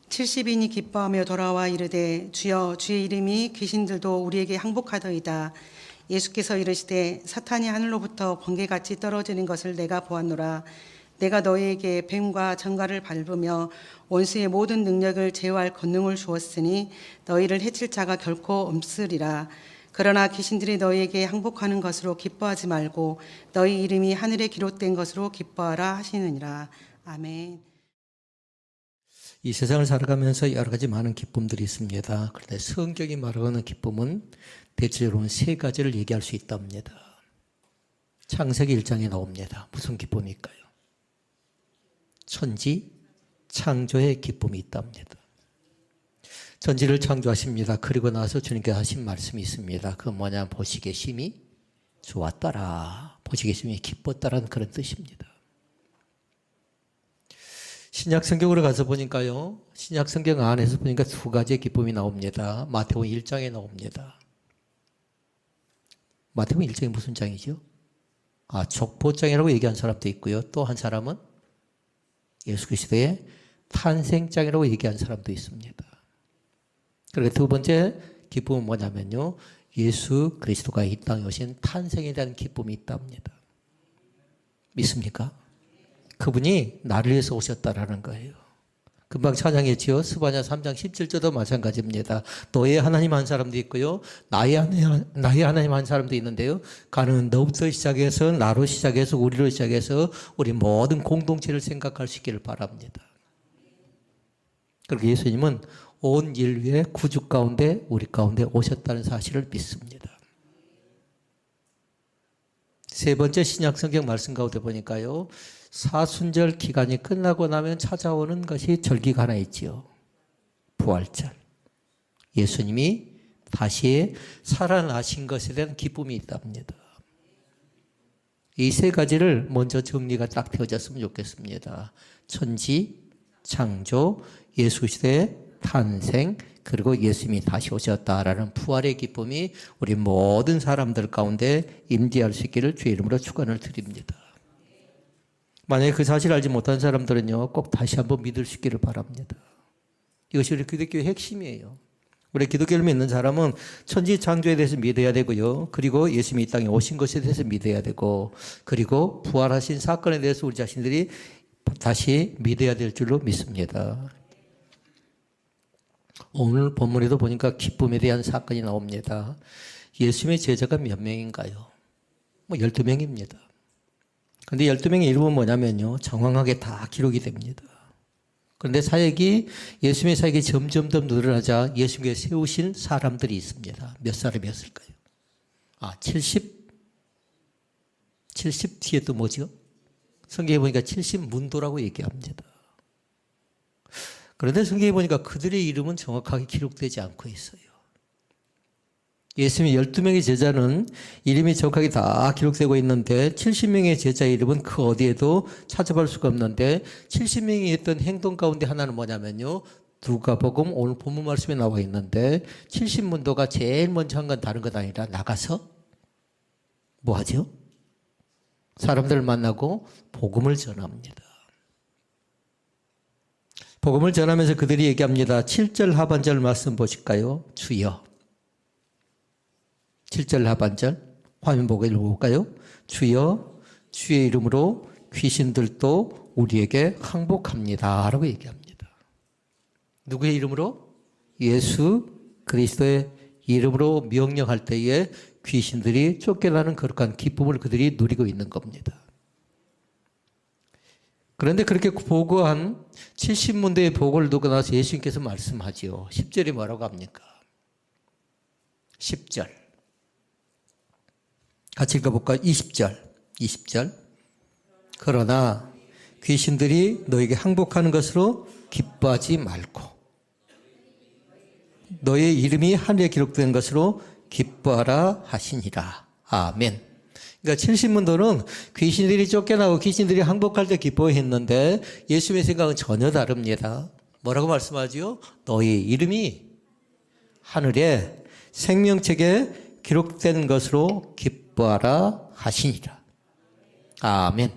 70인이 기뻐하며 돌아와 이르되 주여 주의 이름이 귀신들도 우리에게 항복하더이다. 예수께서 이르시되 사탄이 하늘로부터 번개같이 떨어지는 것을 내가 보았노라. 내가 너희에게 뱀과 정갈을 밟으며 원수의 모든 능력을 제어할 권능을 주었으니 너희를 해칠 자가 결코 없으리라. 그러나 귀신들이 너희에게 항복하는 것으로 기뻐하지 말고 너희 이름이 하늘에 기록된 것으로 기뻐하라 하시느니라. 아멘. 이 세상을 살아가면서 여러 가지 많은 기쁨들이 있습니다. 그런데 성경이 말하는 기쁨은 대체적으로는 세 가지를 얘기할 수 있답니다. 창세기 1장에 나옵니다. 무슨 기쁨일까요? 천지, 창조의 기쁨이 있답니다. 천지를 창조하십니다. 그리고 나서 주님께서 하신 말씀이 있습니다. 그건 뭐냐? 보시기에 심히 좋았더라. 보시기에 심히 기뻤다라는 그런 뜻입니다. 신약 성경으로 가서 보니까요. 신약 성경 안에서 보니까 두 가지의 기쁨이 나옵니다. 마태복음 1장에 나옵니다. 마태복음 1장이 무슨 장이죠? 족보장이라고 얘기한 사람도 있고요. 또 한 사람은 예수 그리스도의 탄생장이라고 얘기한 사람도 있습니다. 그리고 두 번째 기쁨은 뭐냐면요. 예수 그리스도가 이 땅에 오신 탄생에 대한 기쁨이 있답니다. 믿습니까? 그분이 나를 위해서 오셨다라는 거예요. 금방 찬양했지요. 스바냐 3장 17절도 마찬가지입니다. 너의 하나님 한 사람도 있고요. 나의 하나님 한 사람도 있는데요. 가는 너부터 시작해서 나로 시작해서 우리로 시작해서 우리 모든 공동체를 생각할 수 있기를 바랍니다. 그리고 예수님은 온 인류의 구주 가운데 우리 가운데 오셨다는 사실을 믿습니다. 세 번째 신약 성경 말씀 가운데 보니까요. 사순절 기간이 끝나고 나면 찾아오는 것이 절기가 하나 있지요. 부활절. 예수님이 다시 살아나신 것에 대한 기쁨이 있답니다. 이 세 가지를 먼저 정리가 딱 되어졌으면 좋겠습니다. 천지, 창조, 예수 그리스도의 탄생, 그리고 예수님이 다시 오셨다라는 부활의 기쁨이 우리 모든 사람들 가운데 임재할 수 있기를 주의 이름으로 축원을 드립니다. 만약에 그 사실을 알지 못한 사람들은요, 꼭 다시 한번 믿을 수 있기를 바랍니다. 이것이 우리 기독교의 핵심이에요. 우리 기독교를 믿는 사람은 천지 창조에 대해서 믿어야 되고요. 그리고 예수님이 이 땅에 오신 것에 대해서 믿어야 되고, 그리고 부활하신 사건에 대해서 우리 자신들이 다시 믿어야 될 줄로 믿습니다. 오늘 본문에도 보니까 기쁨에 대한 사건이 나옵니다. 예수님의 제자가 몇 명인가요? 12명입니다. 근데 12명의 이름은 뭐냐면요. 정확하게 다 기록이 됩니다. 그런데 사역이, 예수님의 사역이 점점 더 늘어나자 예수님께서 세우신 사람들이 있습니다. 몇 사람이었을까요? 70 뒤에 또 뭐죠? 성경에 보니까 70문도라고 얘기합니다. 그런데 성경에 보니까 그들의 이름은 정확하게 기록되지 않고 있어요. 예수님의 12명의 제자는 이름이 정확하게 다 기록되고 있는데 70명의 제자의 이름은 그 어디에도 찾아볼 수가 없는데 70명이 했던 행동 가운데 하나는 뭐냐면요. 누가복음 오늘 본문 말씀에 나와 있는데 70문도가 제일 먼저 한 건 다른 것 아니라 나가서 뭐 하죠? 사람들을 만나고 복음을 전합니다. 복음을 전하면서 그들이 얘기합니다. 7절 하반절 말씀 보실까요? 주여. 7절 하반절 화면 보고 읽어볼까요? 주여 주의 이름으로 귀신들도 우리에게 항복합니다 라고 얘기합니다. 누구의 이름으로? 예수 그리스도의 이름으로 명령할 때에 귀신들이 쫓겨나는 거룩한 기쁨을 그들이 누리고 있는 겁니다. 그런데 그렇게 보고한 70문도의 보고를 두고 나서 예수님께서 말씀하지요. 10절이 뭐라고 합니까? 10절 같이 읽어볼까요? 20절. 그러나 귀신들이 너에게 항복하는 것으로 기뻐하지 말고 너의 이름이 하늘에 기록된 것으로 기뻐하라 하시니라. 아멘. 그러니까 70문도는 귀신들이 쫓겨나고 귀신들이 항복할 때 기뻐했는데 예수님의 생각은 전혀 다릅니다. 뭐라고 말씀하지요? 너의 이름이 하늘에 생명책에 기록된 것으로 기뻐하라 하시니라. 아멘.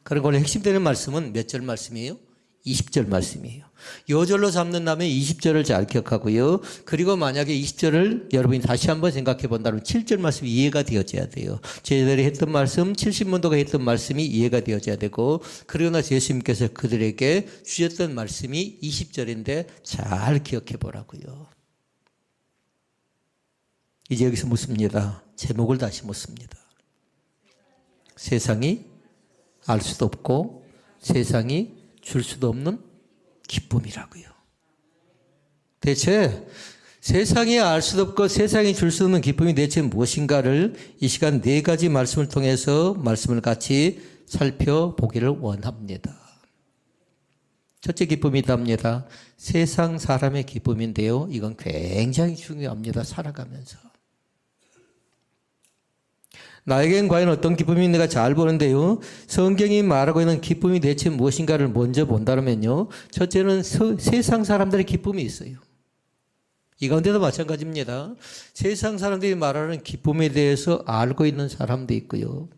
그리고 오늘 핵심되는 말씀은 몇 절 말씀이에요? 20절 말씀이에요. 요절로 잡는다면 20절을 잘 기억하고요. 그리고 만약에 20절을 여러분이 다시 한번 생각해 본다면 7절 말씀이 이해가 되어져야 돼요. 제자들이 했던 말씀, 70문도가 했던 말씀이 이해가 되어져야 되고, 그리고 나서 예수님께서 그들에게 주셨던 말씀이 20절인데 잘 기억해 보라고요. 이제 여기서 묻습니다. 제목을 다시 묻습니다. 세상이 알 수도 없고 세상이 줄 수도 없는 기쁨이라고요. 대체 세상이 알 수도 없고 세상이 줄 수 없는 기쁨이 대체 무엇인가를 이 시간 4가지 말씀을 통해서 말씀을 같이 살펴보기를 원합니다. 첫째 기쁨이 있답니다. 세상 사람의 기쁨인데요. 이건 굉장히 중요합니다. 살아가면서. 나에겐 과연 어떤 기쁨이 있는가 잘 보는데요. 성경이 말하고 있는 기쁨이 대체 무엇인가를 먼저 본다면요. 첫째는 세상 사람들의 기쁨이 있어요. 이 가운데도 마찬가지입니다. 세상 사람들이 말하는 기쁨에 대해서 알고 있는 사람도 있고요.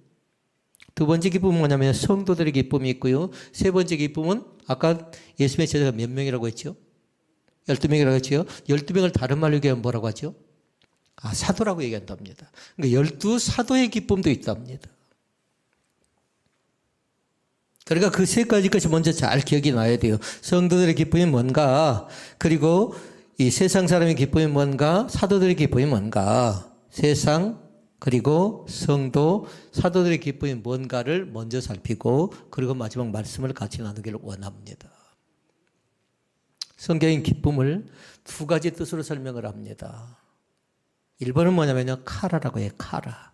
두 번째 기쁨은 뭐냐면 성도들의 기쁨이 있고요. 세 번째 기쁨은 아까 예수님의 제자가 몇 명이라고 했죠? 12명이라고 했죠? 12명을 다른 말로 얘기하면 뭐라고 하죠? 사도라고 얘기한답니다. 그러니까 12사도의 기쁨도 있답니다. 그러니까 그 세 가지 것이 먼저 잘 기억이 나야 돼요. 성도들의 기쁨이 뭔가, 그리고 이 세상 사람의 기쁨이 뭔가, 사도들의 기쁨이 뭔가, 세상, 그리고 성도, 사도들의 기쁨이 뭔가를 먼저 살피고, 그리고 마지막 말씀을 같이 나누기를 원합니다. 성경인 기쁨을 2가지 뜻으로 설명을 합니다. 1번은 뭐냐면요. 카라라고 해요. 카라.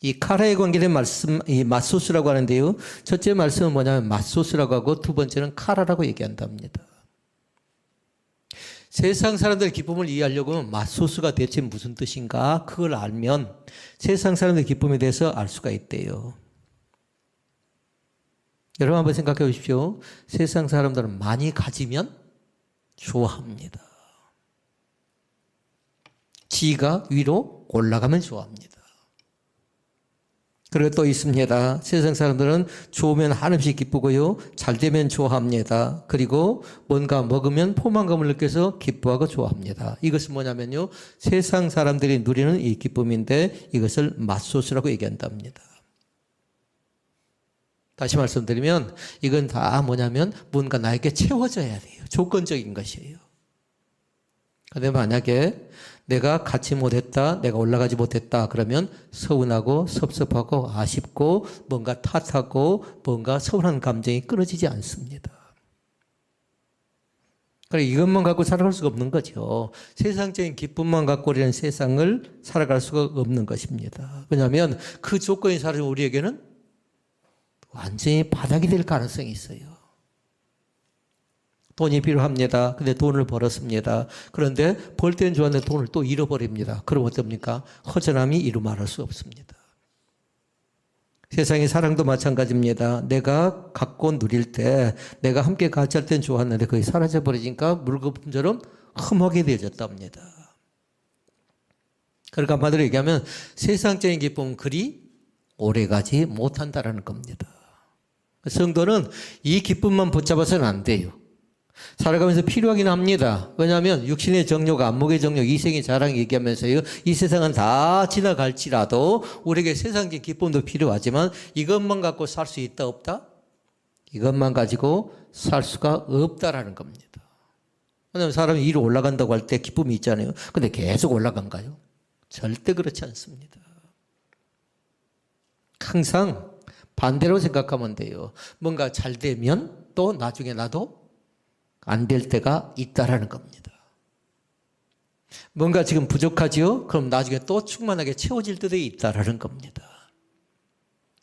이 카라에 관계된 말씀, 이 맛소스라고 하는데요. 첫째 말씀은 뭐냐면 맛소스라고 하고 두 번째는 카라라고 얘기한답니다. 세상 사람들의 기쁨을 이해하려고 하면 맛소스가 대체 무슨 뜻인가? 그걸 알면 세상 사람들의 기쁨에 대해서 알 수가 있대요. 여러분 한번 생각해 보십시오. 세상 사람들은 많이 가지면 좋아합니다. 지가 위로 올라가면 좋아합니다. 그리고 또 있습니다. 세상 사람들은 좋으면 한없이 기쁘고요. 잘 되면 좋아합니다. 그리고 뭔가 먹으면 포만감을 느껴서 기뻐하고 좋아합니다. 이것은 뭐냐면요. 세상 사람들이 누리는 이 기쁨인데 이것을 맛소스라고 얘기한답니다. 다시 말씀드리면 이건 다 뭐냐면 뭔가 나에게 채워져야 돼요. 조건적인 것이에요. 그런데 만약에 내가 갖지 못했다, 내가 올라가지 못했다 그러면 서운하고 섭섭하고 아쉽고 뭔가 탓하고 뭔가 서운한 감정이 끊어지지 않습니다. 그래 이것만 갖고 살아갈 수가 없는 거죠. 세상적인 기쁨만 갖고 우리는 세상을 살아갈 수가 없는 것입니다. 왜냐하면 그 조건이 사라지면 우리에게는 완전히 바닥이 될 가능성이 있어요. 돈이 필요합니다. 근데 돈을 벌었습니다. 그런데 벌 때는 좋았는데 돈을 또 잃어버립니다. 그럼 어떻습니까? 허전함이 이루 말할 수 없습니다. 세상의 사랑도 마찬가지입니다. 내가 갖고 누릴 때, 내가 함께 같이 할 때는 좋았는데 그게 사라져버리니까 물거품처럼 흠하게 되어졌답니다. 그러니까 한마디로 얘기하면 세상적인 기쁨은 그리 오래가지 못한다라는 겁니다. 성도는 이 기쁨만 붙잡아서는 안 돼요. 살아가면서 필요하긴 합니다. 왜냐하면 육신의 정욕, 안목의 정욕, 이생의 자랑 얘기하면서요. 이 세상은 다 지나갈지라도 우리에게 세상적인 기쁨도 필요하지만 이것만 갖고 살 수 있다 없다? 이것만 가지고 살 수가 없다라는 겁니다. 왜냐하면 사람이 위로 올라간다고 할 때 기쁨이 있잖아요. 근데 계속 올라간가요? 절대 그렇지 않습니다. 항상 반대로 생각하면 돼요. 뭔가 잘 되면 또 나중에 나도 안 될 때가 있다라는 겁니다. 뭔가 지금 부족하지요? 그럼 나중에 또 충만하게 채워질 때도 있다라는 겁니다.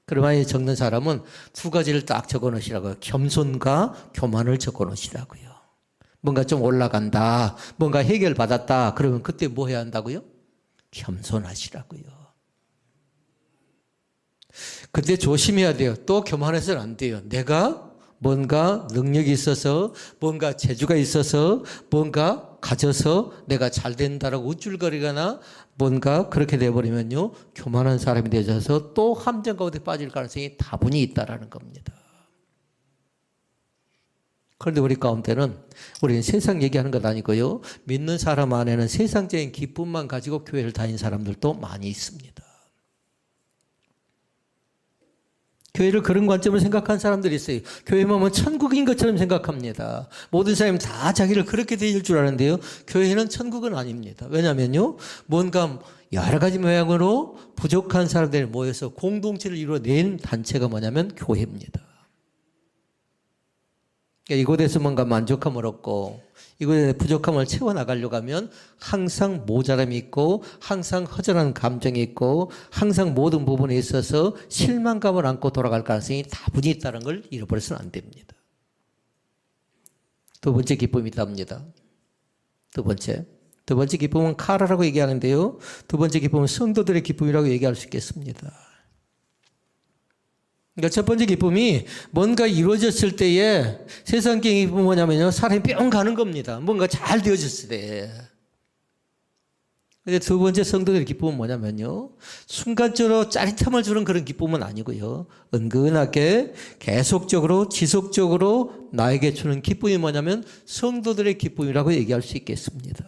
그러면 적는 사람은 2가지를 딱 적어 놓으시라고요. 겸손과 교만을 적어 놓으시라고요. 뭔가 좀 올라간다, 뭔가 해결받았다, 그러면 그때 뭐 해야 한다고요? 겸손하시라고요. 그때 조심해야 돼요. 또 교만해서는 안 돼요. 내가 뭔가 능력이 있어서 뭔가 재주가 있어서 뭔가 가져서 내가 잘 된다라고 우쭐거리거나 뭔가 그렇게 돼버리면요 교만한 사람이 되어서 또 함정 가운데 빠질 가능성이 다분히 있다라는 겁니다. 그런데 우리 가운데는 우리는 세상 얘기하는 것 아니고요. 믿는 사람 안에는 세상적인 기쁨만 가지고 교회를 다니는 사람들도 많이 있습니다. 교회를 그런 관점으로 생각하는 사람들이 있어요. 교회만 오면 천국인 것처럼 생각합니다. 모든 사람이 다 자기를 그렇게 대할 줄 아는데요. 교회는 천국은 아닙니다. 왜냐하면요. 뭔가 여러 가지 모양으로 부족한 사람들이 모여서 공동체를 이루어낸 단체가 뭐냐면 교회입니다. 이곳에서 뭔가 만족감을 얻고 이곳에 부족함을 채워나가려고 하면 항상 모자람이 있고 항상 허전한 감정이 있고 항상 모든 부분에 있어서 실망감을 안고 돌아갈 가능성이 다분히 있다는 걸 잃어버려서는 안 됩니다. 두 번째 기쁨이 있답니다. 두 번째 기쁨은 카라라고 얘기하는데요. 두 번째 기쁨은 성도들의 기쁨이라고 얘기할 수 있겠습니다. 그러니까 첫 번째 기쁨이 뭔가 이루어졌을 때에 세상적인 기쁨은 뭐냐면요. 사람이 뿅 가는 겁니다. 뭔가 잘 되어졌을 때. 근데 두 번째 성도들의 기쁨은 뭐냐면요. 순간적으로 짜릿함을 주는 그런 기쁨은 아니고요. 은근하게 계속적으로 지속적으로 나에게 주는 기쁨이 뭐냐면 성도들의 기쁨이라고 얘기할 수 있겠습니다.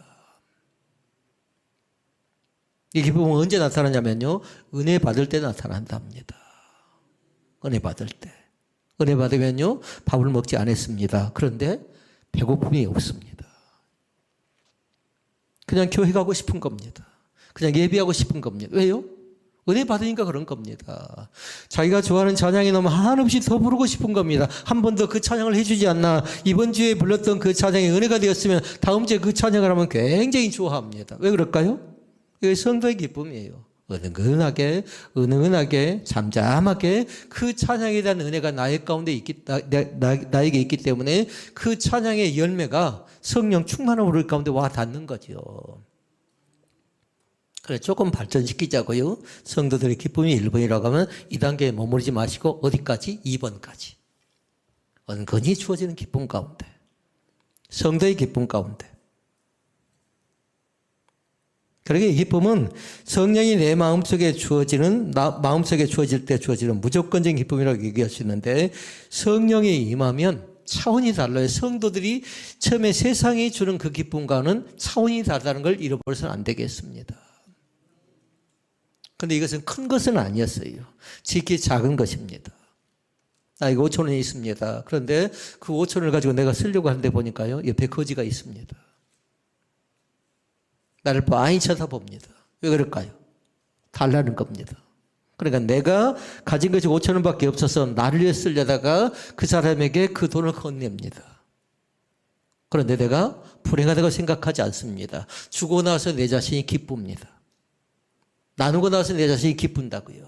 이 기쁨은 언제 나타나냐면요. 은혜 받을 때 나타난답니다. 은혜 받을 때. 은혜 받으면요. 밥을 먹지 않았습니다. 그런데 배고픔이 없습니다. 그냥 교회 가고 싶은 겁니다. 그냥 예배하고 싶은 겁니다. 왜요? 은혜 받으니까 그런 겁니다. 자기가 좋아하는 찬양이 너무 한없이 더 부르고 싶은 겁니다. 한 번 더 그 찬양을 해주지 않나. 이번 주에 불렀던 그 찬양이 은혜가 되었으면 다음 주에 그 찬양을 하면 굉장히 좋아합니다. 왜 그럴까요? 이게 성도의 기쁨이에요. 은은하게 잠잠하게 그 찬양에 대한 은혜가 나의 가운데 나에게 있기 때문에 그 찬양의 열매가 성령 충만한 우리 가운데 와 닿는 거죠. 그래 조금 발전시키자고요. 성도들의 기쁨이 1번이라고 하면 이 단계에 머무르지 마시고 어디까지? 2번까지. 은근히 주어지는 기쁨 가운데. 성도의 기쁨 가운데. 그러게 이 기쁨은 성령이 내 마음속에 마음속에 주어질 때 주어지는 무조건적인 기쁨이라고 얘기할 수 있는데 성령이 임하면 차원이 달라요. 성도들이 처음에 세상이 주는 그 기쁨과는 차원이 다르다는 걸 잃어버려서는 안 되겠습니다. 그런데 이것은 큰 것은 아니었어요. 지극히 작은 것입니다. 이거 5,000원이 있습니다. 그런데 그 5,000원을 가지고 내가 쓰려고 하는데 보니까요. 옆에 거지가 있습니다. 나를 많이 쳐다봅니다. 왜 그럴까요? 달라는 겁니다. 그러니까 내가 가진 것이 5,000원밖에 없어서 나를 위해 쓰려다가 그 사람에게 그 돈을 건넵니다. 그런데 내가 불행하다고 생각하지 않습니다. 주고 나서 내 자신이 기쁩니다. 나누고 나서 내 자신이 기쁜다고요.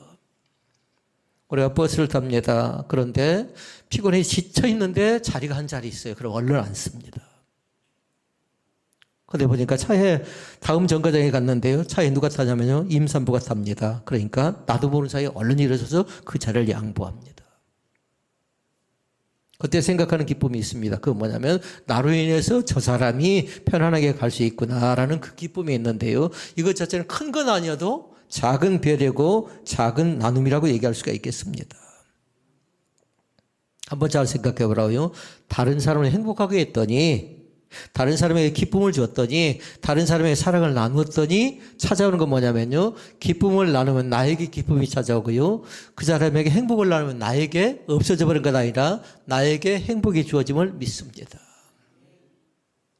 우리가 버스를 탑니다. 그런데 피곤해 지쳐 있는데 자리가 한 자리 있어요. 그럼 얼른 앉습니다. 근데 보니까 차에 다음 정거장에 갔는데요. 차에 누가 타냐면요. 임산부가 탑니다. 그러니까 나도 모르는 사이에 얼른 일어서서 그 자리를 양보합니다. 그때 생각하는 기쁨이 있습니다. 그건 뭐냐면 나로 인해서 저 사람이 편안하게 갈 수 있구나라는 그 기쁨이 있는데요. 이것 자체는 큰 건 아니어도 작은 배려고 작은 나눔이라고 얘기할 수가 있겠습니다. 한번 잘 생각해 보라고요. 다른 사람을 행복하게 했더니 다른 사람에게 기쁨을 주었더니 다른 사람에게 사랑을 나누었더니 찾아오는 건 뭐냐면요. 기쁨을 나누면 나에게 기쁨이 찾아오고요. 그 사람에게 행복을 나누면 나에게 없어져 버린 것 아니라 나에게 행복이 주어짐을 믿습니다.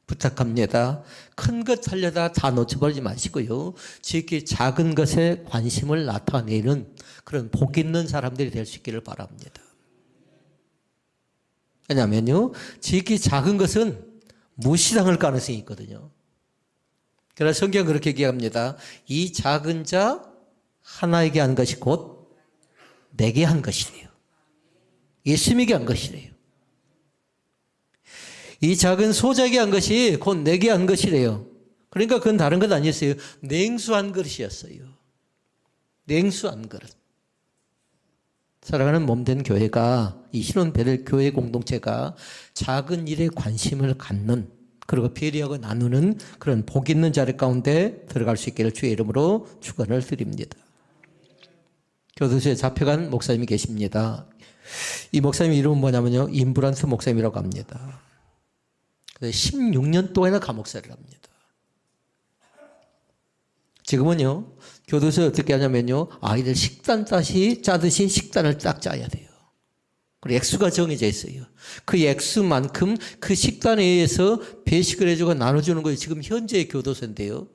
부탁합니다. 큰 것 하려다 다 놓쳐버리지 마시고요. 지극히 작은 것에 관심을 나타내는 그런 복 있는 사람들이 될 수 있기를 바랍니다. 왜냐하면요. 지극히 작은 것은 무시당할 가능성이 있거든요. 그래서 성경은 그렇게 얘기합니다. 이 작은 자 하나에게 한 것이 곧 내게 한 것이래요. 예수님에게 한 것이래요. 이 작은 소작이 한 것이 곧 내게 한 것이래요. 그러니까 그건 다른 것 아니었어요. 냉수한 그릇이었어요. 냉수한 그릇. 사랑하는 몸된 교회가 이 신혼배들 교회 공동체가 작은 일에 관심을 갖는 그리고 배려하고 나누는 그런 복 있는 자리 가운데 들어갈 수 있기를 주의 이름으로 축원을 드립니다. 교도소에 잡혀간 목사님이 계십니다. 이 목사님 이름은 뭐냐면요. 임브란트 목사님이라고 합니다. 그래서 16년 동안이나 감옥살이를 합니다. 지금은요, 교도소에 어떻게 하냐면요, 아이들 식단 짜듯이 식단을 딱 짜야 돼요. 그리고 액수가 정해져 있어요. 그 액수만큼 그 식단에 의해서 배식을 해주고 나눠주는 거예요. 지금 현재의 교도소인데요.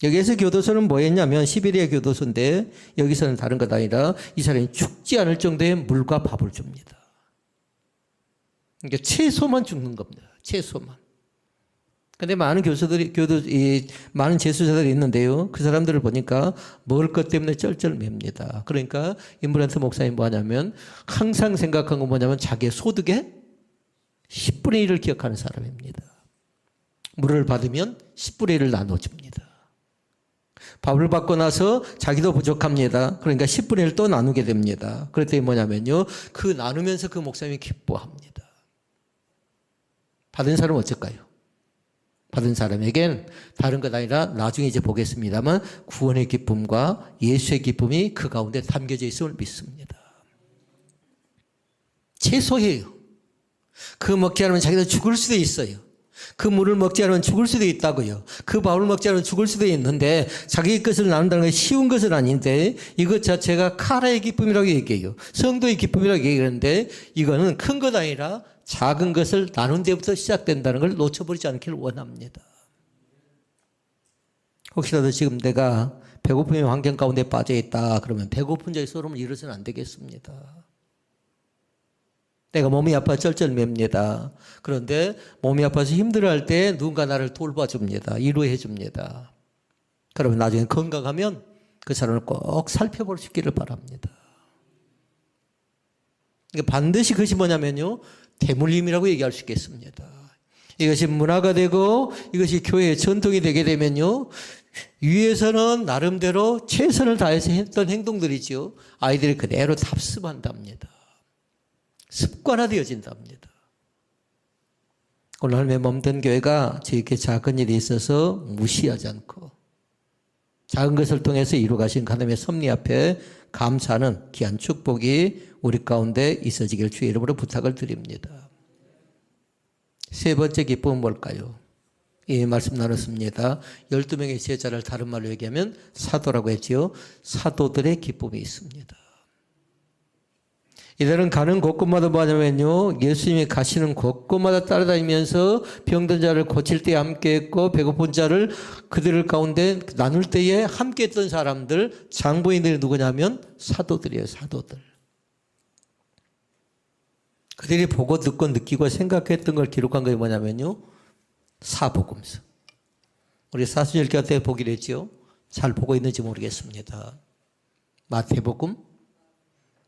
여기에서 교도소는 뭐였냐면 11회 교도소인데 여기서는 다른 것 아니라 이 사람이 죽지 않을 정도의 물과 밥을 줍니다. 그러니까 채소만 죽는 겁니다. 채소만. 근데 많은 많은 재수자들이 있는데요. 그 사람들을 보니까 먹을 것 때문에 쩔쩔맵니다. 그러니까 임브란트 목사님 뭐 하냐면 항상 생각한 건 뭐냐면 자기의 소득의 10분의 1을 기억하는 사람입니다. 물을 받으면 10분의 1을 나눠줍니다. 밥을 받고 나서 자기도 부족합니다. 그러니까 10분의 1 또 나누게 됩니다. 그랬더니 뭐냐면요. 그 나누면서 그 목사님이 기뻐합니다. 받은 사람은 어쩔까요? 받은 사람에겐 다른 것 아니라 나중에 이제 보겠습니다만 구원의 기쁨과 예수의 기쁨이 그 가운데 담겨져 있음을 믿습니다. 채소예요. 그 먹지 않으면 자기도 죽을 수도 있어요. 그 물을 먹지 않으면 죽을 수도 있다고요. 그 밥을 먹지 않으면 죽을 수도 있는데 자기 것을 나눈다는 건 쉬운 것은 아닌데 이것 자체가 카라의 기쁨이라고 얘기해요. 성도의 기쁨이라고 얘기하는데 이거는 큰 것 아니라 작은 것을 나눈 데부터 시작된다는 걸 놓쳐버리지 않기를 원합니다. 혹시라도 지금 내가 배고픔의 환경 가운데 빠져있다 그러면 배고픈 자의 소름을 이루어서는 안 되겠습니다. 내가 몸이 아파 쩔쩔맵니다. 그런데 몸이 아파서 힘들어할 때 누군가 나를 돌봐줍니다. 위로해줍니다. 그러면 나중에 건강하면 그 사람을 꼭 살펴볼 수 있기를 바랍니다. 반드시 그것이 뭐냐면요. 대물림이라고 얘기할 수 있겠습니다. 이것이 문화가 되고 이것이 교회의 전통이 되게 되면요. 위에서는 나름대로 최선을 다해서 했던 행동들이죠. 아이들이 그대로 답습한답니다. 습관화되어진답니다. 오늘 하나님의 몸된 교회가 저렇게 작은 일이 있어서 무시하지 않고 작은 것을 통해서 이루어가신 하나님의 섭리 앞에 감사하는 귀한 축복이 우리 가운데 있어지길 주의 이름으로 부탁을 드립니다. 세 번째 기쁨은 뭘까요? 이 말씀 나눴습니다. 12명의 제자를 다른 말로 얘기하면 사도라고 했지요. 사도들의 기쁨이 있습니다. 이들은 가는 곳곳마다 뭐냐면요. 예수님이 가시는 곳곳마다 따라다니면서 병든 자를 고칠 때 함께했고 배고픈 자를 그들 가운데 나눌 때에 함께했던 사람들 장보인들이 누구냐면 사도들이에요. 사도들. 그들이 보고 듣고 느끼고 생각했던 걸 기록한 게 뭐냐면요. 사복음서. 우리 사순절기 때 보기로 했죠. 잘 보고 있는지 모르겠습니다. 마태복음,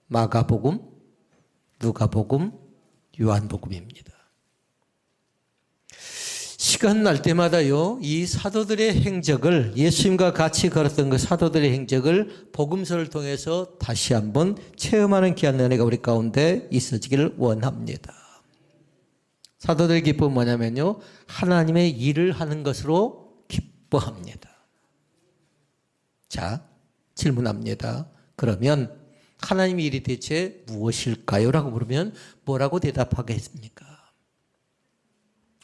마가복음, 누가복음, 요한복음입니다. 시간 날 때마다요, 이 사도들의 행적을, 예수님과 같이 걸었던 그 사도들의 행적을 복음서를 통해서 다시 한번 체험하는 귀한 은혜가 우리 가운데 있어지기를 원합니다. 사도들의 기쁨은 뭐냐면요, 하나님의 일을 하는 것으로 기뻐합니다. 자, 질문합니다. 그러면 하나님의 일이 대체 무엇일까요? 라고 물으면 뭐라고 대답하겠습니까?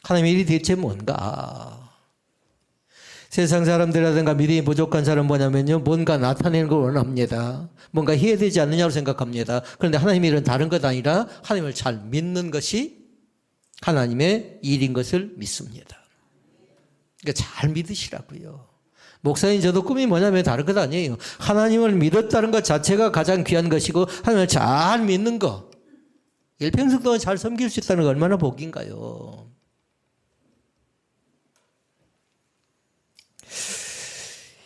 하나님의 일이 대체 뭔가? 세상 사람들이라든가 믿음이 부족한 사람은 뭐냐면요. 뭔가 나타내는 걸 원합니다. 뭔가 해야 되지 않느냐고 생각합니다. 그런데 하나님의 일은 다른 것 아니라 하나님을 잘 믿는 것이 하나님의 일인 것을 믿습니다. 그러니까 잘 믿으시라고요. 목사님 저도 꿈이 뭐냐면 다른 것 아니에요. 하나님을 믿었다는 것 자체가 가장 귀한 것이고 하나님을 잘 믿는 거. 일평생 동안 잘 섬길 수 있다는 거 얼마나 복인가요.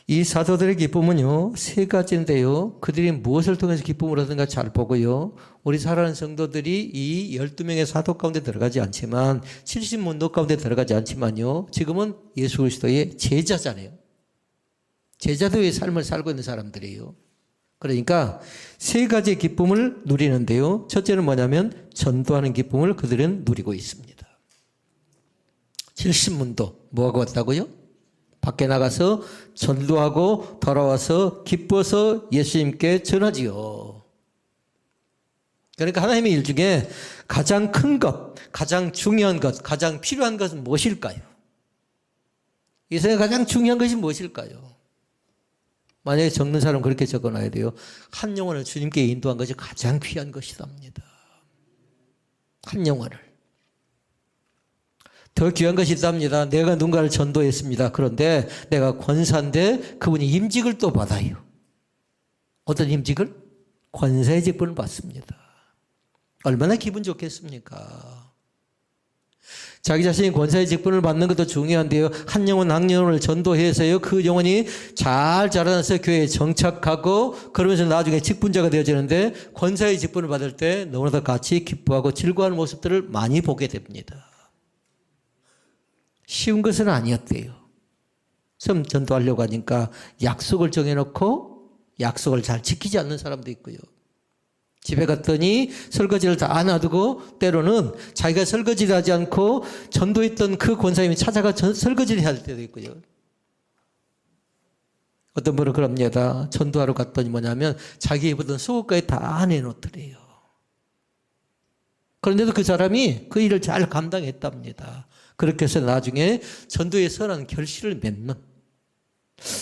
이 사도들의 기쁨은요, 세 가지인데요. 그들이 무엇을 통해서 기쁨을 얻는가 잘 보고요. 우리 사랑하는 성도들이 이 12명의 사도 가운데 들어가지 않지만 70문도 가운데 들어가지 않지만요. 지금은 예수 그리스도의 제자잖아요. 제자도의 삶을 살고 있는 사람들이에요. 그러니까 세 가지의 기쁨을 누리는데요. 첫째는 뭐냐면 전도하는 기쁨을 그들은 누리고 있습니다. 70문도 뭐하고 왔다고요? 밖에 나가서 전도하고 돌아와서 기뻐서 예수님께 전하지요. 그러니까 하나님의 일 중에 가장 큰 것, 가장 중요한 것, 가장 필요한 것은 무엇일까요? 이 세상에 가장 중요한 것이 무엇일까요? 만약에 적는 사람은 그렇게 적어놔야 돼요. 한 영혼을 주님께 인도한 것이 가장 귀한 것이답니다. 한 영혼을. 더 귀한 것이 있답니다. 내가 누군가를 전도했습니다. 그런데 내가 권사인데 그분이 임직을 또 받아요. 어떤 임직을? 권사의 직분을 받습니다. 얼마나 기분 좋겠습니까? 자기 자신이 권사의 직분을 받는 것도 중요한데요. 한 영혼 한 영혼을 전도해서요. 그 영혼이 잘 자라나서 교회에 정착하고 그러면서 나중에 직분자가 되어지는데 권사의 직분을 받을 때 너무나도 같이 기뻐하고 즐거워하는 모습들을 많이 보게 됩니다. 쉬운 것은 아니었대요. 처음 전도하려고 하니까 약속을 정해놓고 약속을 잘 지키지 않는 사람도 있고요. 집에 갔더니 설거지를 다 놔두고 때로는 자기가 설거지를 하지 않고 전도했던 그 권사님이 찾아가 설거지를 해야 할 때도 있고요. 어떤 분은 그럽니다. 전도하러 갔더니 뭐냐면 자기 입었던 속옷까지 다 내놓더래요. 그런데도 그 사람이 그 일을 잘 감당했답니다. 그렇게 해서 나중에 전도에 선한 결실을 맺는,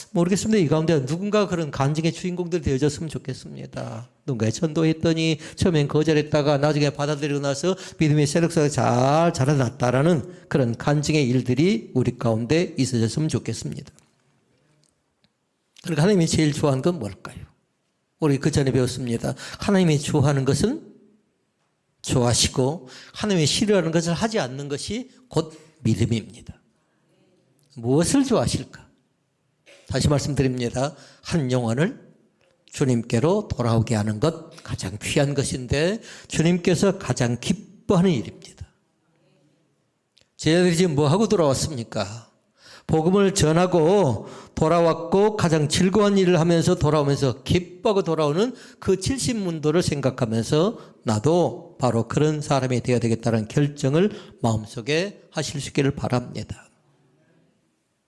모르겠습니다. 이 가운데 누군가 그런 간증의 주인공들이 되어졌으면 좋겠습니다. 누군가 전도했더니 처음엔 거절했다가 나중에 받아들이고 나서 믿음의 세력사가 잘 자라났다라는 그런 간증의 일들이 우리 가운데 있어졌으면 좋겠습니다. 그러니까 하나님이 제일 좋아하는 건 뭘까요? 우리 그 전에 배웠습니다. 하나님이 좋아하는 것은 좋아하시고 하나님이 싫어하는 것을 하지 않는 것이 곧 믿음입니다. 무엇을 좋아하실까? 다시 말씀드립니다. 한 영혼을 주님께로 돌아오게 하는 것 가장 귀한 것인데 주님께서 가장 기뻐하는 일입니다. 제자들이 지금 뭐하고 돌아왔습니까? 복음을 전하고 돌아왔고 가장 즐거운 일을 하면서 돌아오면서 기뻐하고 돌아오는 그 70문도를 생각하면서 나도 바로 그런 사람이 되어야 되겠다는 결정을 마음속에 하실 수 있기를 바랍니다.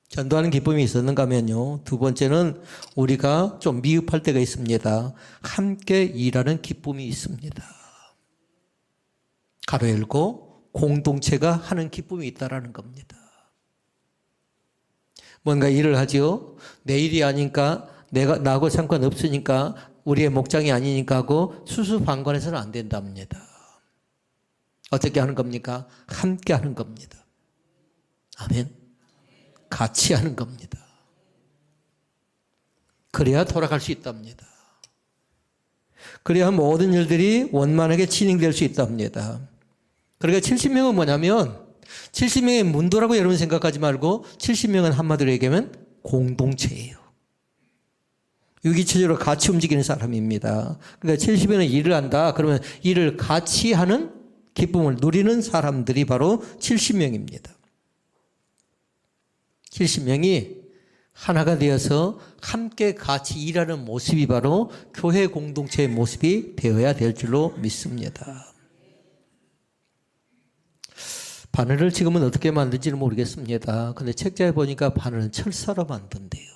전도하는 기쁨이 있었는가 하면요. 두 번째는 우리가 좀 미흡할 때가 있습니다. 함께 일하는 기쁨이 있습니다. 가로 열고 공동체가 하는 기쁨이 있다라는 겁니다. 뭔가 일을 하죠. 내 일이 아니니까 나하고 상관없으니까 우리의 목장이 아니니까 하고 수수방관해서는 안 된답니다. 어떻게 하는 겁니까? 함께 하는 겁니다. 아멘. 같이 하는 겁니다. 그래야 돌아갈 수 있답니다. 그래야 모든 일들이 원만하게 진행될 수 있답니다. 그러니까 70명은 뭐냐면 70명의 문도라고 여러분 생각하지 말고 70명은 한마디로 얘기하면 공동체예요. 유기체적으로 같이 움직이는 사람입니다. 그러니까 70명은 일을 한다. 그러면 일을 같이 하는 기쁨을 누리는 사람들이 바로 70명입니다. 70명이 하나가 되어서 함께 같이 일하는 모습이 바로 교회 공동체의 모습이 되어야 될 줄로 믿습니다. 바늘을 지금은 어떻게 만든지는 모르겠습니다. 근데 책자에 보니까 바늘은 철사로 만든대요.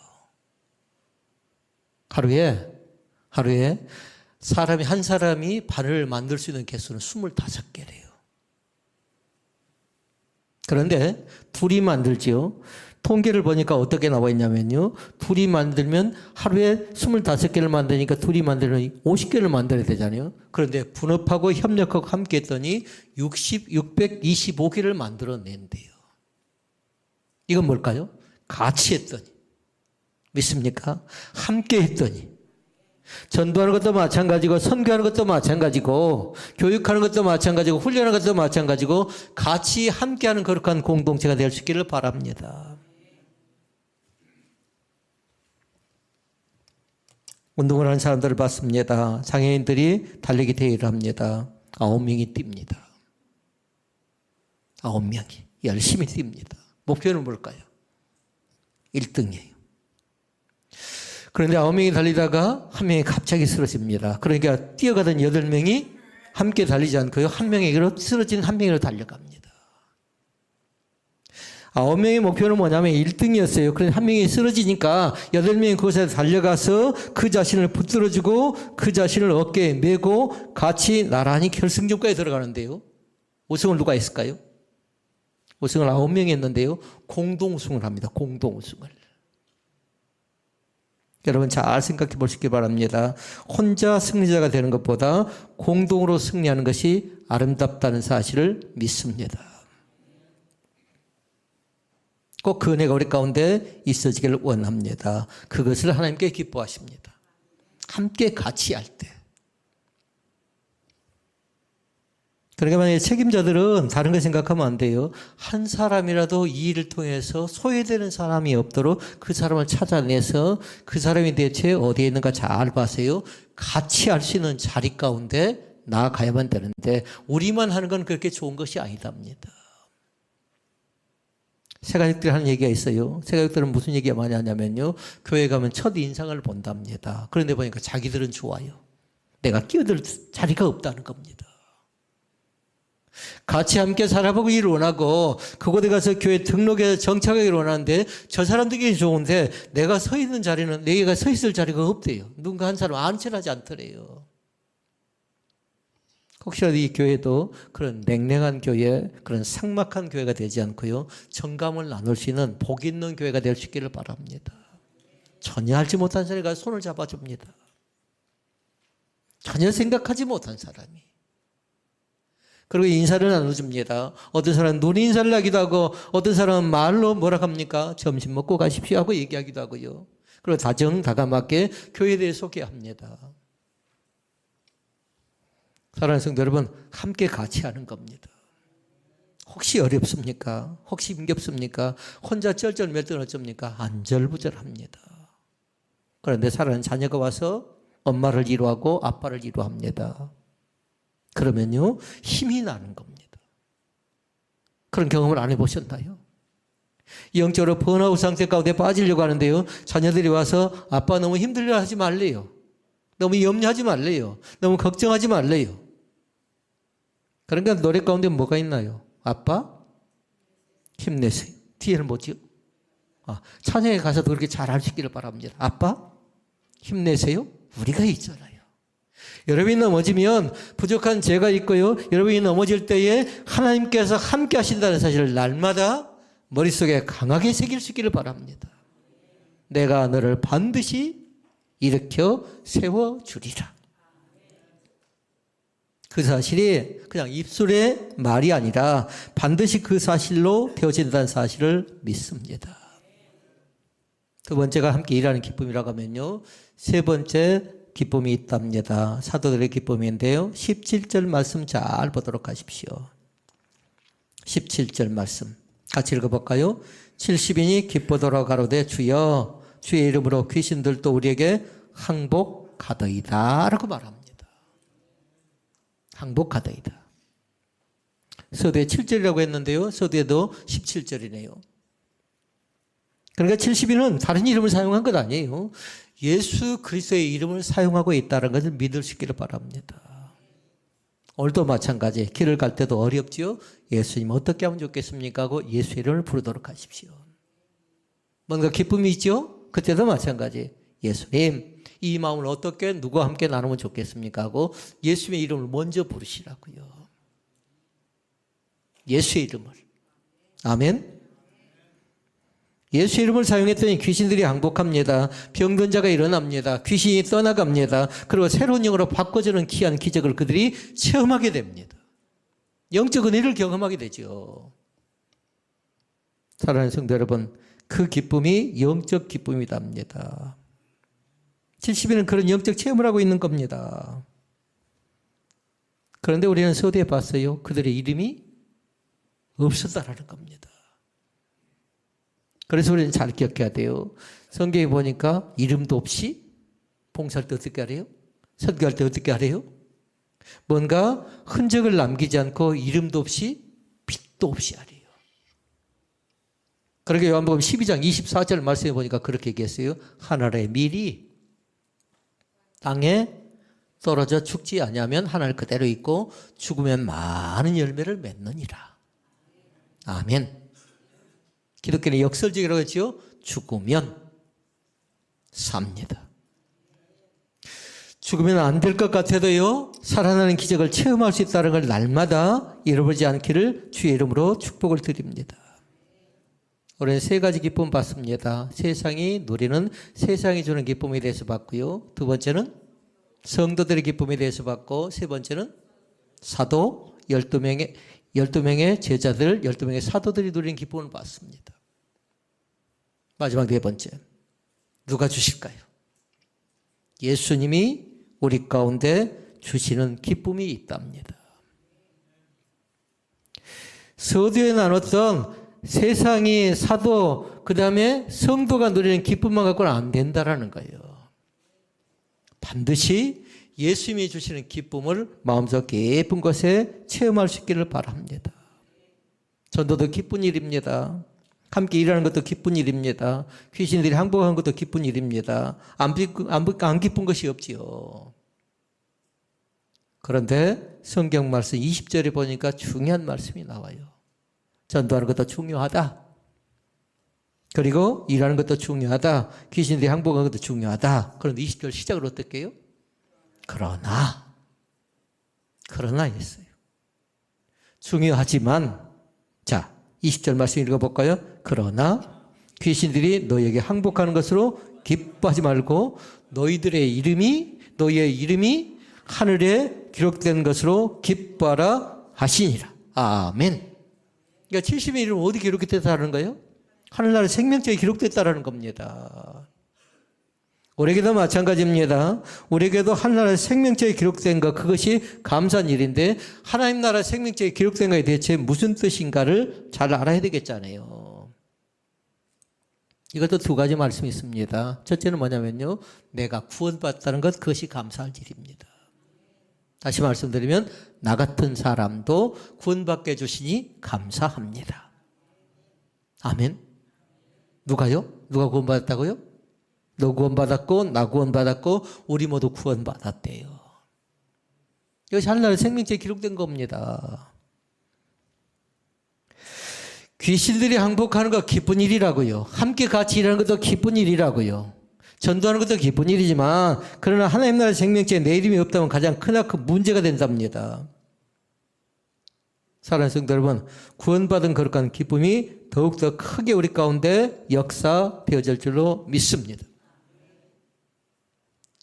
하루에 한 사람이 바늘을 만들 수 있는 개수는 25개래요. 그런데 둘이 만들지요. 통계를 보니까 어떻게 나와 있냐면요. 둘이 만들면 하루에 25개를 만드니까 둘이 만들면 50개를 만들어야 되잖아요. 그런데 분업하고 협력하고 함께 했더니 625개를 만들어낸대요. 이건 뭘까요? 같이 했더니. 믿습니까? 함께 했더니. 전도하는 것도 마찬가지고 선교하는 것도 마찬가지고 교육하는 것도 마찬가지고 훈련하는 것도 마찬가지고 같이 함께하는 거룩한 공동체가 될 수 있기를 바랍니다. 운동을 하는 사람들을 봤습니다. 장애인들이 달리기 대회를 합니다. 9명이 뜁니다. 9명이 열심히 뜁니다. 목표는 뭘까요? 1등이에요. 그런데 9명이 달리다가 한 명이 갑자기 쓰러집니다. 그러니까 뛰어가던 8명이 함께 달리지 않고요. 한 명에게로 쓰러진 한 명으로 달려갑니다. 9명의 목표는 뭐냐면 1등이었어요. 그런데 한 명이 쓰러지니까 8명이 그곳에 달려가서 그 자신을 붙들어주고 그 자신을 어깨에 메고 같이 나란히 결승전까지 들어가는데요. 우승을 누가 했을까요? 우승을 9명이 했는데요. 공동 우승을 합니다. 공동 우승을. 여러분 잘 생각해 보시기 바랍니다. 혼자 승리자가 되는 것보다 공동으로 승리하는 것이 아름답다는 사실을 믿습니다. 꼭 그 은혜가 우리 가운데 있어지기를 원합니다. 그것을 하나님께 기뻐하십니다. 함께 같이 할 때. 그러니까 만약에 책임자들은 다른 거 생각하면 안 돼요. 한 사람이라도 이 일을 통해서 소외되는 사람이 없도록 그 사람을 찾아내서 그 사람이 대체 어디에 있는가 잘 봐서요. 같이 할 수 있는 자리 가운데 나아가야만 되는데 우리만 하는 건 그렇게 좋은 것이 아니답니다. 세가족들이 하는 얘기가 있어요. 세가족들은 무슨 얘기가 많이 하냐면요. 교회 가면 첫 인상을 본답니다. 그런데 보니까 자기들은 좋아요. 내가 끼어들 자리가 없다는 겁니다. 같이 함께 살아보고 일을 원하고 그곳에 가서 교회 등록해서 정착하기를 원하는데 저 사람들이 좋은데 내가 서 있는 자리는 내가 서 있을 자리가 없대요. 누군가 한 사람 안전하지 않더래요. 혹시라도 이 교회도 그런 냉랭한 교회, 그런 삭막한 교회가 되지 않고요. 정감을 나눌 수 있는 복 있는 교회가 될 수 있기를 바랍니다. 전혀 알지 못한 사람이 가서 손을 잡아줍니다. 전혀 생각하지 못한 사람이. 그리고 인사를 나눠줍니다. 어떤 사람은 눈 인사를 하기도 하고 어떤 사람은 말로 뭐라 합니까? 점심 먹고 가십시오 하고 얘기하기도 하고요. 그리고 다정다감하게 교회에 대해 소개합니다. 사랑하는 성도 여러분, 함께 같이 하는 겁니다. 혹시 어렵습니까? 혹시 힘겹습니까? 혼자 쩔쩔매던 어쩝니까? 안절부절합니다. 그런데 사랑하는 자녀가 와서 엄마를 위로하고 아빠를 위로합니다. 그러면요, 힘이 나는 겁니다. 그런 경험을 안 해보셨나요? 영적으로 번아웃 상태 가운데 빠지려고 하는데요, 자녀들이 와서 아빠 너무 힘들려 하지 말래요. 너무 염려하지 말래요. 너무 걱정하지 말래요. 그러니까 노래 가운데 뭐가 있나요? 아빠, 힘내세요. 뒤에는 뭐죠? 찬양에 가서도 그렇게 잘 할 수 있기를 바랍니다. 아빠, 힘내세요. 우리가 있잖아요. 여러분이 넘어지면 부족한 제가 있고요. 여러분이 넘어질 때에 하나님께서 함께 하신다는 사실을 날마다 머릿속에 강하게 새길 수 있기를 바랍니다. 내가 너를 반드시 일으켜 세워주리라. 그 사실이 그냥 입술의 말이 아니라 반드시 그 사실로 되어진다는 사실을 믿습니다. 두 번째가 함께 일하는 기쁨이라고 하면요. 세 번째 기쁨이 있답니다. 사도들의 기쁨인데요. 17절 말씀 잘 보도록 하십시오. 17절 말씀 같이 읽어볼까요? 70인이 기뻐더러 가로되 주여 주의 이름으로 귀신들도 우리에게 항복하더이다 라고 말합니다. 항복하더이다. 서두에 7절이라고 했는데요. 서두에도 17절이네요. 그러니까 70인은 다른 이름을 사용한 것 아니에요. 예수 그리스도의 이름을 사용하고 있다는 것을 믿을 수 있기를 바랍니다. 오늘도 마찬가지. 길을 갈 때도 어렵지요. 예수님 어떻게 하면 좋겠습니까? 하고 예수 이름을 부르도록 하십시오. 뭔가 기쁨이 있죠? 그때도 마찬가지. 예수님 이 마음을 어떻게 누구와 함께 나누면 좋겠습니까? 하고 예수의 이름을 먼저 부르시라고요. 예수의 이름을. 아멘. 예수 이름을 사용했더니 귀신들이 항복합니다. 병든 자가 일어납니다. 귀신이 떠나갑니다. 그리고 새로운 영으로 바꿔주는 귀한 기적을 그들이 체험하게 됩니다. 영적 은혜를 경험하게 되죠. 사랑하는 성도 여러분, 그 기쁨이 영적 기쁨이답니다. 70인은 그런 영적 체험을 하고 있는 겁니다. 그런데 우리는 서두에 봤어요. 그들의 이름이 없었다라는 겁니다. 그래서 우리는 잘 기억해야 돼요. 성경에 보니까 이름도 없이 봉사할 때 어떻게 하래요? 설교할 때 어떻게 하래요? 뭔가 흔적을 남기지 않고 이름도 없이 빛도 없이 하래요. 그러게 요한복음 12장 24절 말씀해 보니까 그렇게 얘기했어요. 하늘의 밀이 땅에 떨어져 죽지 아니하면 하늘 그대로 있고 죽으면 많은 열매를 맺느니라. 아멘. 기독교는 역설적이라고 했지요. 죽으면 삽니다. 죽으면 안 될 것 같아도요, 살아나는 기적을 체험할 수 있다는 걸 날마다 잃어버리지 않기를 주의 이름으로 축복을 드립니다. 올해 세 가지 기쁨 받습니다. 세상이 누리는 세상이 주는 기쁨에 대해서 받고요. 두 번째는 성도들의 기쁨에 대해서 받고, 세 번째는 사도 12명의 제자들, 12명의 사도들이 누리는 기쁨을 받습니다. 마지막 네 번째, 누가 주실까요? 예수님이 우리 가운데 주시는 기쁨이 있답니다. 서두에 나눴던 세상이 사도, 그 다음에 성도가 누리는 기쁨만 갖고는 안 된다라는 거예요. 반드시 예수님이 주시는 기쁨을 마음속 깊은 곳에 체험할 수 있기를 바랍니다. 전도도 기쁜 일입니다. 함께 일하는 것도 기쁜 일입니다. 귀신들이 항복하는 것도 기쁜 일입니다. 안 기쁜 것이 없지요. 그런데 성경 말씀 20절에 보니까 중요한 말씀이 나와요. 전도하는 것도 중요하다. 그리고 일하는 것도 중요하다. 귀신들이 항복하는 것도 중요하다. 그런데 20절 시작을 어떻게 해요? 그러나 했어요. 중요하지만, 자, 20절 말씀 읽어볼까요? 그러나 귀신들이 너희에게 항복하는 것으로 기뻐하지 말고 너희의 이름이 하늘에 기록된 것으로 기뻐하라 하시니라. 아멘. 그러니까 70의 이름은 어디 기록됐다는 거예요? 하늘나라 생명책에 기록됐다는 겁니다. 우리에게도 마찬가지입니다. 우리에게도 하늘나라 생명책에 기록된 것, 그것이 감사한 일인데, 하나님 나라 생명책에 기록된 것이 대체 무슨 뜻인가를 잘 알아야 되겠잖아요. 이것도 두 가지 말씀이 있습니다. 첫째는 뭐냐면요, 내가 구원받았다는 것, 그것이 감사할 일입니다. 다시 말씀드리면, 나 같은 사람도 구원받게 해주시니 감사합니다. 아멘. 누가요? 누가 구원받았다고요? 너 구원받았고, 나 구원받았고, 우리 모두 구원받았대요. 이것이 하늘나라 생명책에 기록된 겁니다. 귀신들이 항복하는 거 기쁜 일이라고요. 함께 같이 일하는 것도 기쁜 일이라고요. 전도하는 것도 기쁜 일이지만, 그러나 하나님 나라 생명체에 내 이름이 없다면 가장 크나큰 문제가 된답니다. 사랑하는 성도 여러분, 구원받은 거룩한 기쁨이 더욱더 크게 우리 가운데 역사되어질 줄로 믿습니다.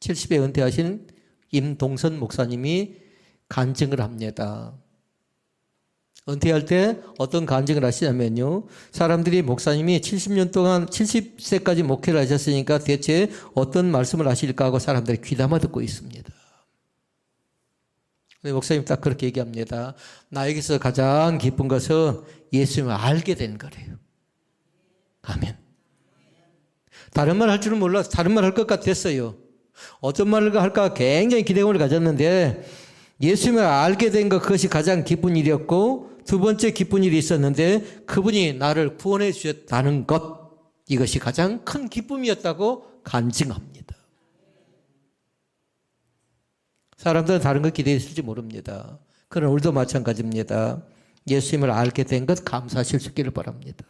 70에 은퇴하신 임동선 목사님이 간증을 합니다. 은퇴할 때 어떤 간증을 하시냐면요, 사람들이 목사님이 70년 동안 70세까지 목회를 하셨으니까 대체 어떤 말씀을 하실까 하고 사람들이 귀담아 듣고 있습니다. 근데 목사님 딱 그렇게 얘기합니다. 나에게서 가장 기쁜 것은 예수님을 알게 된 거래요. 아멘. 다른 말 할 줄은 몰라서 다른 말 할 것 같았어요. 어떤 말을 할까 굉장히 기대감을 가졌는데, 예수님을 알게 된 것, 그것이 가장 기쁜 일이었고, 두 번째 기쁜 일이 있었는데, 그분이 나를 구원해 주셨다는 것, 이것이 가장 큰 기쁨이었다고 간증합니다. 사람들은 다른 것 기대했을지 모릅니다. 그러나 우리도 마찬가지입니다. 예수님을 알게 된 것 감사하실 수 있기를 바랍니다.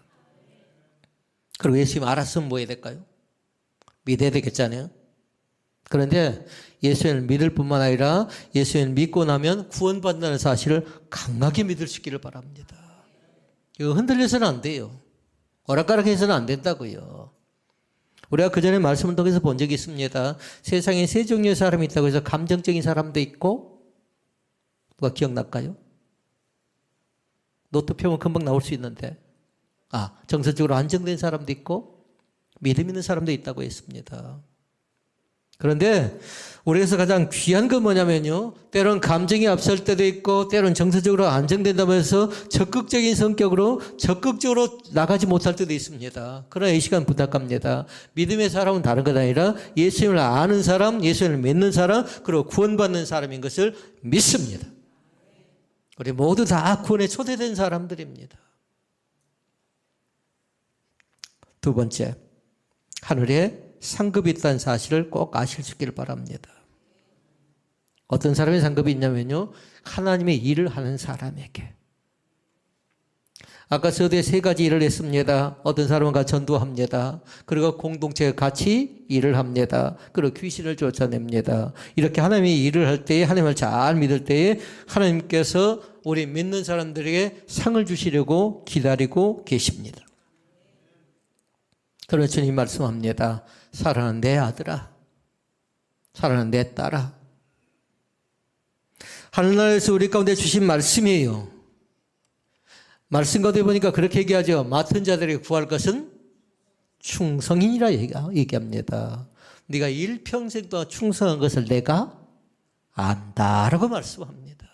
그리고 예수님 알았으면 뭐 해야 될까요? 믿어야 되겠잖아요. 그런데 예수님을 믿을 뿐만 아니라 예수님을 믿고 나면 구원받는다는 사실을 강하게 믿을 수 있기를 바랍니다. 이거 흔들려서는 안 돼요. 오락가락해서는 안 된다고요. 우리가 그전에 말씀을 통해서 본 적이 있습니다. 세상에 세 종류의 사람이 있다고 해서 감정적인 사람도 있고, 누가 기억날까요? 노트 펴면 금방 나올 수 있는데, 정서적으로 안정된 사람도 있고 믿음 있는 사람도 있다고 했습니다. 그런데 우리에서 가장 귀한 건 뭐냐면요, 때론 감정이 앞설 때도 있고 때론 정서적으로 안정된다고 해서 적극적인 성격으로 적극적으로 나가지 못할 때도 있습니다. 그러나 이 시간 부탁합니다. 믿음의 사람은 다른 것 아니라 예수님을 아는 사람, 예수님을 믿는 사람, 그리고 구원받는 사람인 것을 믿습니다. 우리 모두 다 구원에 초대된 사람들입니다. 두 번째, 하늘에 상급이 있다는 사실을 꼭 아실 수 있기를 바랍니다. 어떤 사람의 상급이 있냐면요, 하나님의 일을 하는 사람에게. 아까 서두에 세 가지 일을 했습니다. 어떤 사람은 같이 전도합니다. 그리고 공동체가 같이 일을 합니다. 그리고 귀신을 쫓아냅니다. 이렇게 하나님이 일을 할 때에, 하나님을 잘 믿을 때에 하나님께서 우리 믿는 사람들에게 상을 주시려고 기다리고 계십니다. 그래서 주님 말씀합니다. 사랑하는 내 아들아, 사랑하는 내 딸아. 하늘나라에서 우리 가운데 주신 말씀이에요. 말씀 가운데 보니까 그렇게 얘기하죠. 맡은 자들에게 구할 것은 충성이니라 얘기합니다. 네가 일평생 동안 충성한 것을 내가 안다라고 말씀합니다.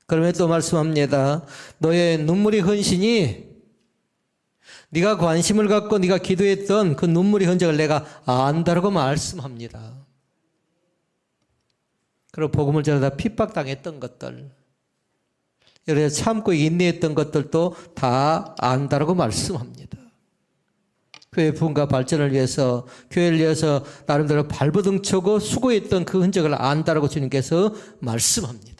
그러면 또 말씀합니다. 너의 눈물의 헌신이 네가 관심을 갖고 네가 기도했던 그 눈물의 흔적을 내가 안다라고 말씀합니다. 그리고 복음을 전하다 핍박당했던 것들, 여러 참고 인내했던 것들도 다 안다라고 말씀합니다. 교회 부흥과 발전을 위해서, 교회를 위해서 나름대로 발버둥 쳐고 수고했던 그 흔적을 안다라고 주님께서 말씀합니다.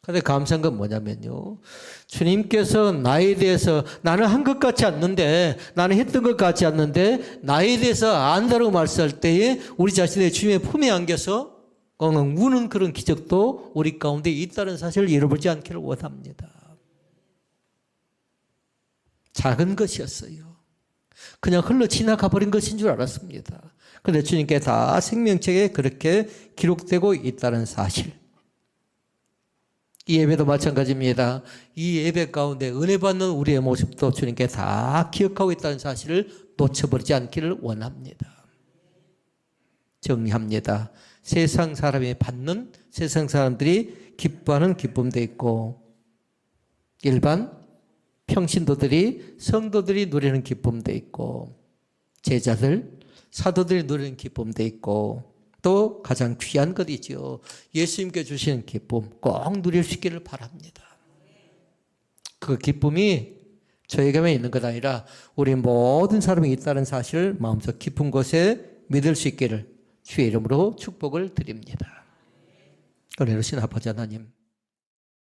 그런데 감사한 건 뭐냐면요, 주님께서 나에 대해서 나는 한 것 같지 않는데, 나는 했던 것 같지 않는데 나에 대해서 안다라고 말씀할 때에 우리 자신의 주님의 품에 안겨서 엉엉 우는 그런 기적도 우리 가운데 있다는 사실을 잃어버리지 않기를 원합니다. 작은 것이었어요. 그냥 흘러 지나가 버린 것인 줄 알았습니다. 그런데 주님께 다 생명책에 그렇게 기록되고 있다는 사실. 이 예배도 마찬가지입니다. 이 예배 가운데 은혜 받는 우리의 모습도 주님께 다 기억하고 있다는 사실을 놓쳐버리지 않기를 원합니다. 정리합니다. 세상 사람이 받는, 세상 사람들이 기뻐하는 기쁨도 있고, 일반 평신도들이, 성도들이 누리는 기쁨도 있고, 제자들, 사도들이 누리는 기쁨도 있고, 또 가장 귀한 것이죠. 예수님께 주시는 기쁨 꼭 누릴 수 있기를 바랍니다. 그 기쁨이 저에게만 있는 것 아니라 우리 모든 사람이 있다는 사실을 마음속 깊은 곳에 믿을 수 있기를 주의 이름으로 축복을 드립니다. 은혜로우신 아버지 하나님,